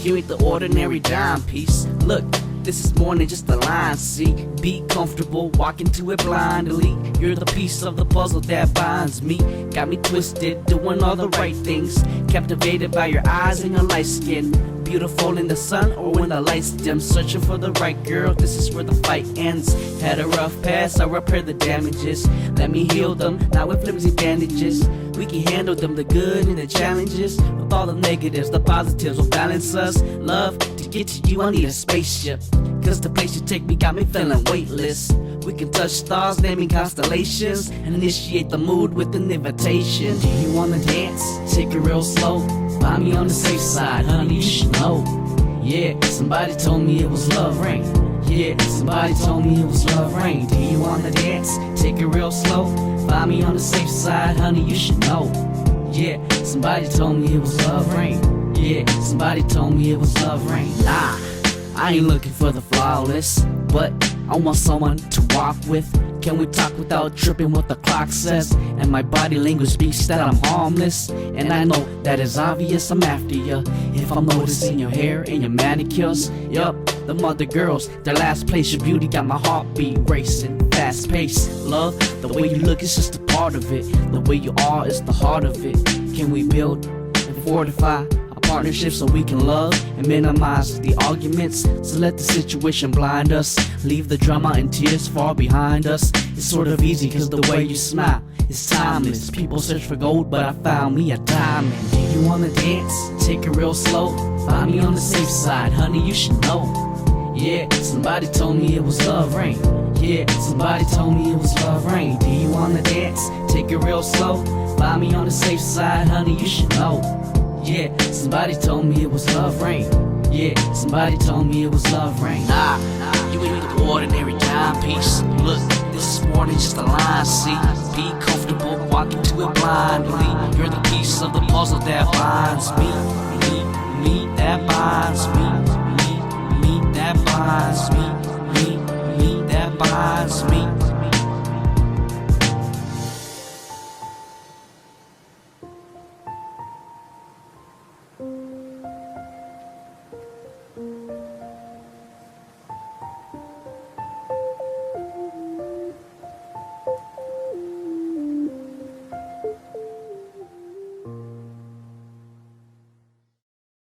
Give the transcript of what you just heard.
You ain't the ordinary dime piece. Look, this is more than just a line, see. Be comfortable, walk into it blindly. You're the piece of the puzzle that binds me. Got me twisted, doing all the right things. Captivated by your eyes and your light skin. Beautiful in the sun or when the lights dim. Searching for the right girl, this is where the fight ends. Had a rough past, I repair the damages. Let me heal them, not with flimsy bandages. We can handle them, the good and the challenges. With all the negatives, the positives will balance us. Love, to get to you I need a spaceship. Cause the place you take me got me feeling weightless. We can touch stars, naming constellations, and initiate the mood with an invitation. Do you wanna dance? Take it real slow. Find me on the safe side, honey, you should know. Yeah, somebody told me it was love rain. Yeah, somebody told me it was love rain. Do you wanna dance? Take it real slow. Find me on the safe side, honey, you should know. Yeah, somebody told me it was love rain. Yeah, somebody told me it was love rain. Nah, I ain't looking for the flawless, but I want someone to walk with. Can we talk without tripping what the clock says? And my body language speaks that I'm harmless. And I know that it's obvious I'm after ya. If I'm noticing your hair and your manicures, yup, the mother girls, their last place. Your beauty got my heartbeat racing, fast pace. Love, the way you look is just a part of it. The way you are is the heart of it. Can we build and fortify partnership so we can love and minimize the arguments? So let the situation blind us. Leave the drama and tears far behind us. It's sort of easy cause the way you smile is timeless. People search for gold but I found me a diamond. Do you wanna dance? Take it real slow. Find me on the safe side, honey, you should know. Yeah, somebody told me it was love rain. Yeah, somebody told me it was love rain. Do you wanna dance? Take it real slow. Find me on the safe side, honey, you should know. Yeah, somebody told me it was love rain. Yeah, somebody told me it was love rain. Nah, you ain't the ordinary timepiece. Look, this is more than just a line, see. Be comfortable, walk into it blindly. You're the piece of the puzzle that binds me. Me, that binds me. Me, that binds me. Me, that binds me.